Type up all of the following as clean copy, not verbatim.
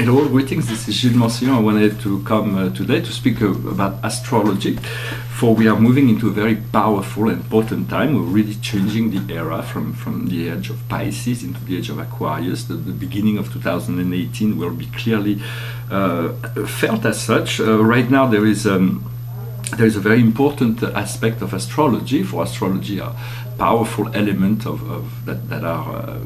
Hello, greetings. This is Gilles Mancillon. I wanted to come today to speak about astrology, for we are moving into a very powerful and potent time. We're really changing the era from the age of Pisces into the age of Aquarius. The beginning of 2018 will be clearly felt as such. Right now there is a very important aspect of astrology. For astrology, a powerful element that are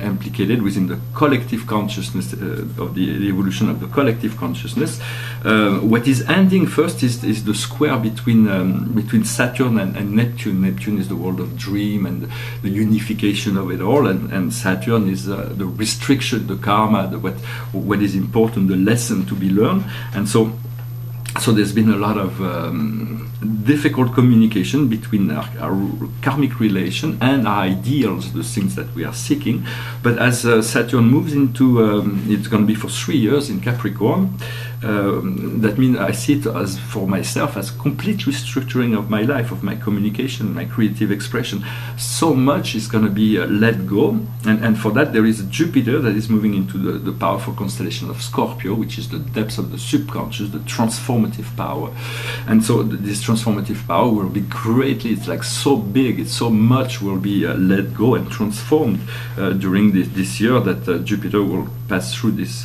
implicated within the collective consciousness of the evolution of the collective consciousness. What is ending first is the square between Saturn and Neptune. Neptune is the world of dream and the unification of it all, and Saturn is the restriction, the karma, what is important, the lesson to be learned. And so there's been a lot of difficult communication between our karmic relation and our ideals, the things that we are seeking. But as Saturn moves into, it's going to be for 3 years in Capricorn, that means I see it as, for myself, as complete restructuring of my life, of my communication, my creative expression. So much is going to be let go, and for that there is a Jupiter that is moving into the powerful constellation of Scorpio, which is the depths of the subconscious, the transformative power. And so this transformative power will be greatly, it's like so big, it's so much will be let go and transformed during this year that Jupiter will pass through this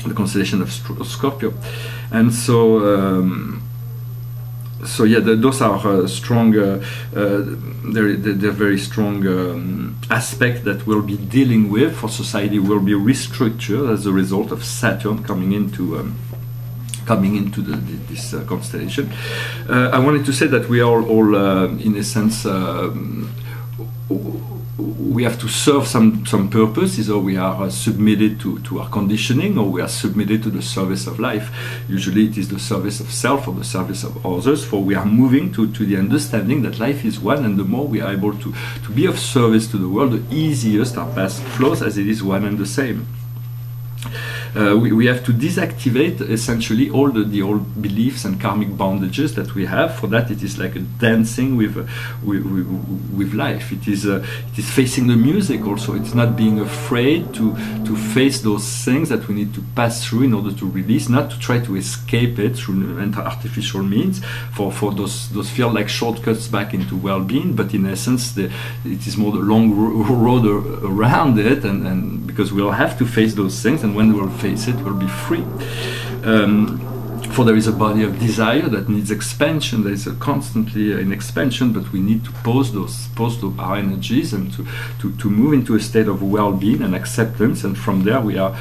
the constellation of Scorpio. And so yeah, those are strong, they're very strong aspect that we'll be dealing with. For society will be restructured as a result of Saturn coming into this constellation. I wanted to say that we are all in a sense, we have to serve some purpose. Either we are submitted to our conditioning, or we are submitted to the service of life. Usually it is the service of self or the service of others, for we are moving to the understanding that life is one, and the more we are able to be of service to the world, the easiest our path flows, as it is one and the same. We have to deactivate essentially all the old beliefs and karmic bondages that we have. For that, it is like a dancing with life. It is facing the music also. It's not being afraid to face those things that we need to pass through in order to release, not to try to escape it through artificial means. For those feel like shortcuts back into well-being, but in essence, it is more the long road around it, and because we'll have to face those things, and when we'll face it, we'll be free. For there is a body of desire that needs expansion. There is constantly an expansion, but we need to pause our energies and to move into a state of well-being and acceptance. And from there, we are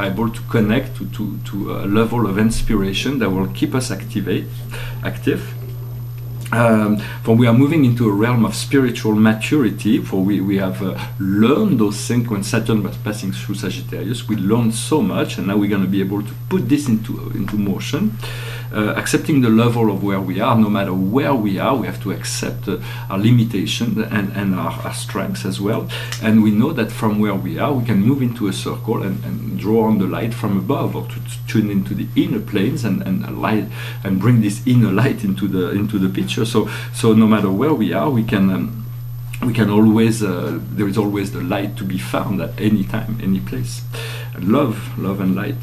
able to connect to a level of inspiration that will keep us active. For we are moving into a realm of spiritual maturity, for we have learned those things when Saturn was passing through Sagittarius. We learned so much, and now we're going to be able to put this into motion. Accepting the level of where we are, no matter where we are, we have to accept our limitations and our strengths as well. And we know that from where we are, we can move into a circle and draw on the light from above, or to tune into the inner planes and light, and bring this inner light into the picture. So no matter where we are, we can always there is always the light to be found at any time, any place. Love and light.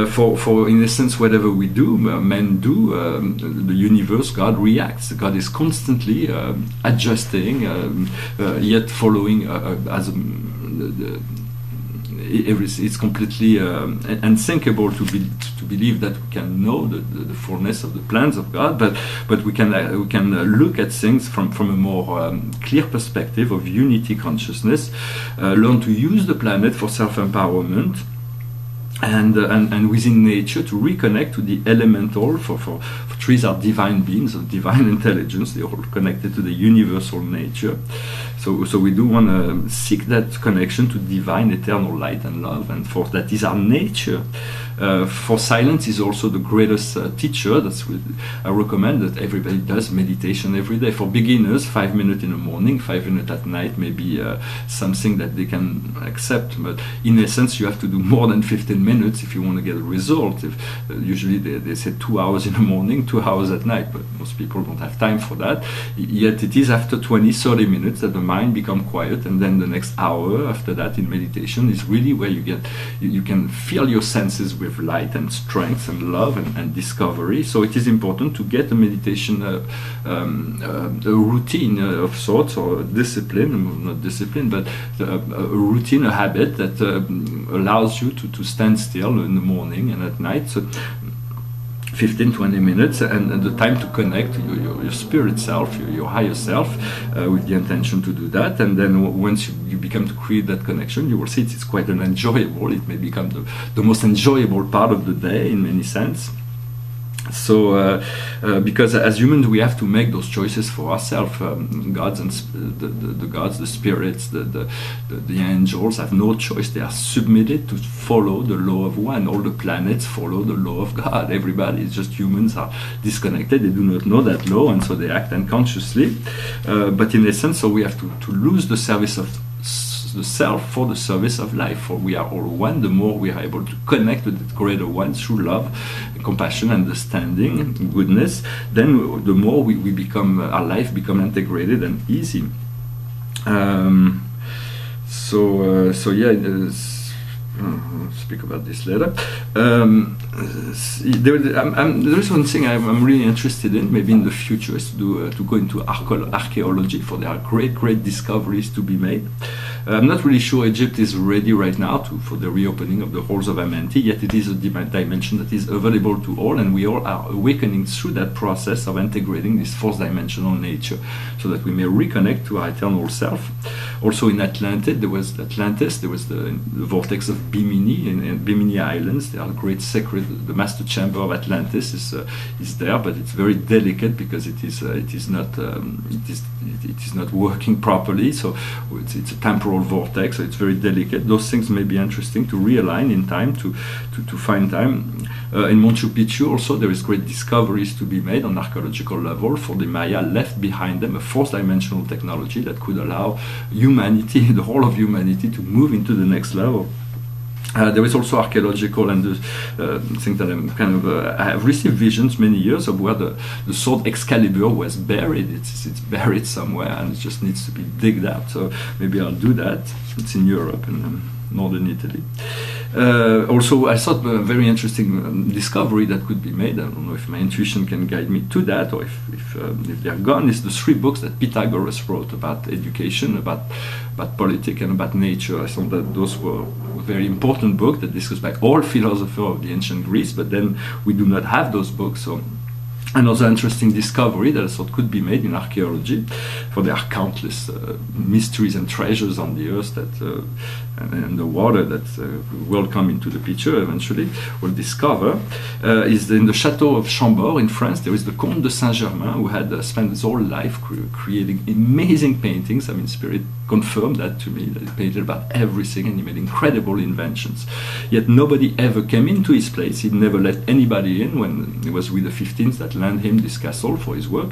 For in essence, whatever we do, men do, the universe, God reacts. God is constantly adjusting, yet following as it's completely unthinkable to believe that we can know the fullness of the plans of God, but we can look at things from a more clear perspective of unity consciousness, learn to use the planet for self-empowerment, and within nature to reconnect to the elemental. For trees are divine beings of divine intelligence. They are all connected to the universal nature. So we do want to seek that connection to divine eternal light and love, and for that is our nature. For silence is also the greatest teacher. I recommend that everybody does meditation every day. For beginners, 5 minutes in the morning, 5 minutes at night may be something that they can accept, but in essence you have to do more than 15 minutes if you want to get a result. Usually they say 2 hours in the morning, 2 hours at night, but most people don't have time for that. Yet it is after 20-30 minutes that the mind become quiet, and then the next hour after that in meditation is really where you can fill your senses with light and strength and love and discovery. So it is important to get a meditation a routine of sorts, or discipline, not discipline, but a routine, a habit that allows you to stand still in the morning and at night. So 15-20 minutes, and the time to connect your spirit self, your higher self, with the intention to do that. And then once you become to create that connection, you will see it's quite an enjoyable, it may become the most enjoyable part of the day in many sense. So because as humans we have to make those choices for ourselves. Gods and the gods, the spirits, the angels have no choice. They are submitted to follow the law of one. All the planets follow the law of God. Everybody is just humans are disconnected. They do not know that law, and so they act unconsciously. But in essence, so we have to lose the service of the self for the service of life, for we are all one. The more we are able to connect with the greater one through love, compassion, understanding, goodness, then the more we become, our life become integrated and easy. So yeah, I'll speak about this later. There is one thing I'm really interested in, maybe in the future, is to go into archaeology, for there are great discoveries to be made. I'm not really sure Egypt is ready right now for the reopening of the halls of Amenti, yet it is a dimension that is available to all, and we all are awakening through that process of integrating this fourth-dimensional nature, so that we may reconnect to our eternal self. Also in Atlantis, there was the vortex of Bimini, in Bimini Islands. There are great sacred, the master chamber of Atlantis is there, but it's very delicate because it is not working properly. So it's a temporal vortex, so it's very delicate. Those things may be interesting to realign in time, to find time. In Machu Picchu also there is great discoveries to be made on archaeological level, for the Maya left behind them a fourth-dimensional technology that could allow humanity, the whole of humanity, to move into the next level. There is also archaeological and thing that I'm kind of I have received visions many years of where the sword Excalibur was buried. It's buried somewhere and it just needs to be digged out. So maybe I'll do that. It's in Europe and northern Italy. Also, I thought a very interesting discovery that could be made. I don't know if my intuition can guide me to that, or if they are gone. Is the 3 books that Pythagoras wrote about education, about politics, and about nature. I thought that those were very important books that discussed by all philosophers of the ancient Greece. But then we do not have those books. So another interesting discovery that I thought could be made in archaeology, for there are countless mysteries and treasures on the earth that and the water that will come into the picture eventually, will discover, is in the Chateau of Chambord in France. There is the Comte de Saint-Germain, who had spent his whole life creating amazing paintings. I mean, Spirit confirmed that to me, that he painted about everything and he made incredible inventions. Yet nobody ever came into his place. He never let anybody in when it was Louis XV that lent him this castle for his work.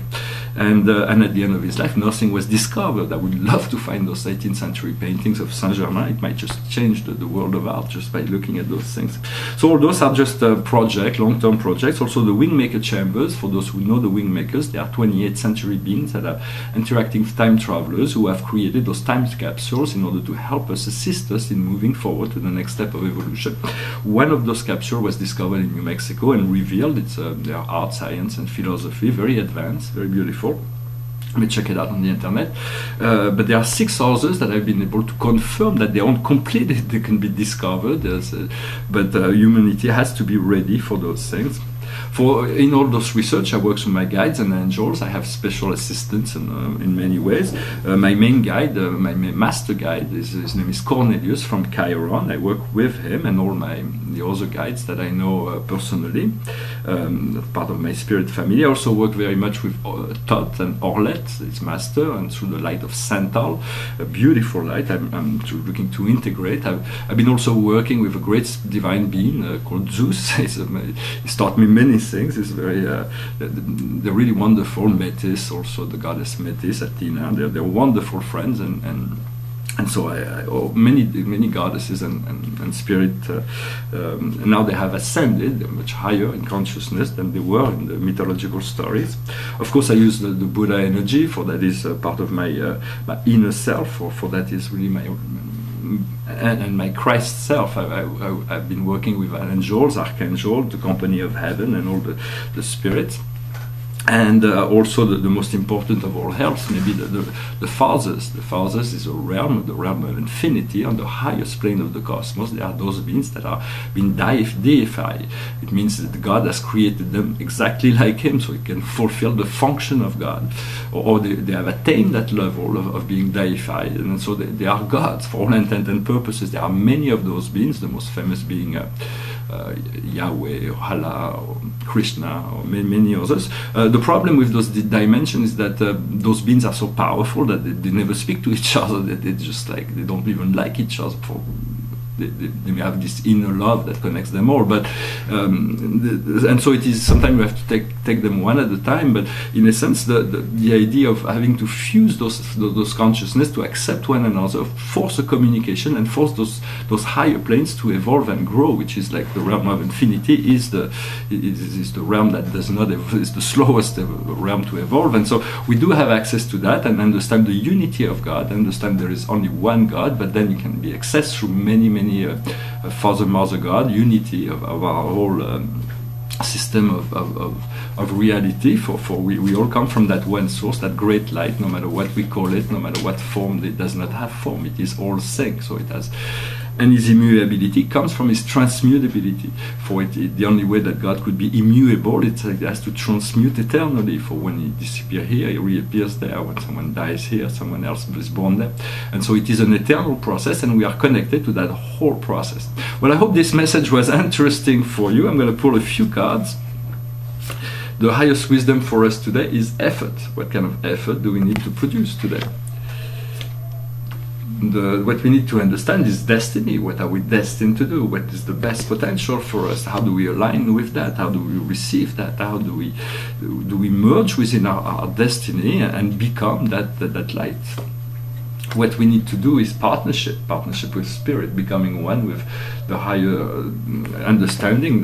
And at the end of his life, nothing was discovered. I would love to find those 18th century paintings of Saint-Germain. It might just change the world of art just by looking at those things. So all those are just projects, long-term projects. Also the Wingmaker chambers, for those who know the Wingmakers, they are 28th century beings that are interacting time travelers who have created those time capsules in order to help us, assist us in moving forward to the next step of evolution. One of those capsules was discovered in New Mexico and revealed they are art, science, and philosophy, very advanced, very beautiful. You may check it out on the internet. But there are 6 others that I've been able to confirm that they aren't completed, they can be discovered. But humanity has to be ready for those things. In all those research, I work with my guides and angels. I have special assistants in many ways. My main guide, my master guide, his name is Cornelius from Chiron. I work with him and all the other guides that I know personally, part of my spirit family. I also work very much with Thoth and Orlet, his master, and through the light of Santal, a beautiful light. I'm looking to integrate. I've been also working with a great divine being called Zeus. He's taught me many things. It's very they're really wonderful. Metis, also the goddess Metis, Athena, they're wonderful friends, and And so many goddesses and spirit now they have ascended. They're much higher in consciousness than they were in the mythological stories. Of course, I use the Buddha energy, for that is part of my inner self, or for that is really my and my Christ self. I've been working with angels, archangel, the company of heaven, and all the spirits. And also the most important of all helps, maybe the fathers. The fathers is the realm of infinity, on the highest plane of the cosmos. They are those beings that are being deified. It means that God has created them exactly like Him, so He can fulfill the function of God. Or they have attained that level of being deified, and so they are gods for all intent and purposes. There are many of those beings, the most famous being Yahweh, or Allah, or Krishna, or many others. The problem with those dimensions is that those beings are so powerful that they never speak to each other. They just like, they don't even like each other. They may have this inner love that connects them all, but and so it is. Sometimes we have to take them one at a time. But in a sense, the idea of having to fuse those consciousness to accept one another, force a communication, and force those higher planes to evolve and grow, which is like the realm of infinity, is the realm that does not is the slowest realm to evolve. And so we do have access to that and understand the unity of God. Understand there is only one God, but then you can be accessed through many Father, Mother, God, unity of our whole system of reality. For we all come from that one source, that great light, no matter what we call it, no matter what form. It does not have form, it is all thing. So it has, and his immuability comes from his transmutability. For the only way that God could be immutable, it has to transmute eternally. For when he disappears here, he reappears there. When someone dies here, someone else is born there. And so it is an eternal process, and we are connected to that whole process. Well, I hope this message was interesting for you. I'm going to pull a few cards. The highest wisdom for us today is effort. What kind of effort do we need to produce today? What we need to understand is destiny. What are we destined to do? What is the best potential for us? How do we align with that? How do we receive that? How do we merge within our destiny and become that light? What we need to do is partnership with spirit, becoming one with the higher understanding,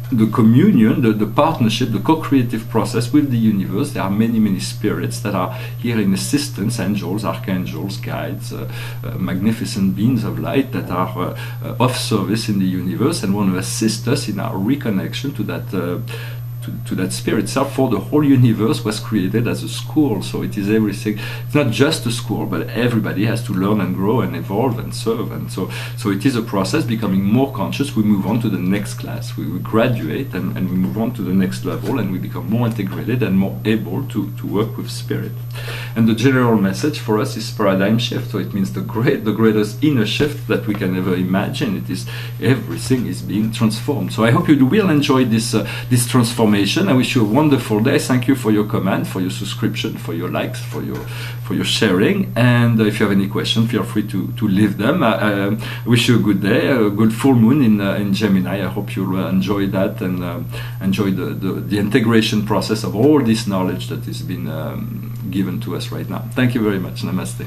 the communion, the partnership, the co-creative process with the universe. There are many spirits that are here in assistance, angels, archangels, guides, magnificent beings of light that are of service in the universe and want to assist us in our reconnection to that spirit self. For the whole universe was created as a school, so it is everything. It's not just a school, but everybody has to learn and grow and evolve and serve. And so it is a process, becoming more conscious. We move on to the next class, we graduate and we move on to the next level, and we become more integrated and more able to work with spirit. And the general message for us is paradigm shift. So it means the greatest inner shift that we can ever imagine. It is, everything is being transformed. So I hope you will enjoy this transformation. I wish you a wonderful day. Thank you for your comment, for your subscription, for your likes, for your sharing. And if you have any questions, feel free to leave them. I wish you a good day, a good full moon in Gemini. I hope you'll enjoy that and enjoy the integration process of all this knowledge that has been given to us right now. Thank you very much. Namaste.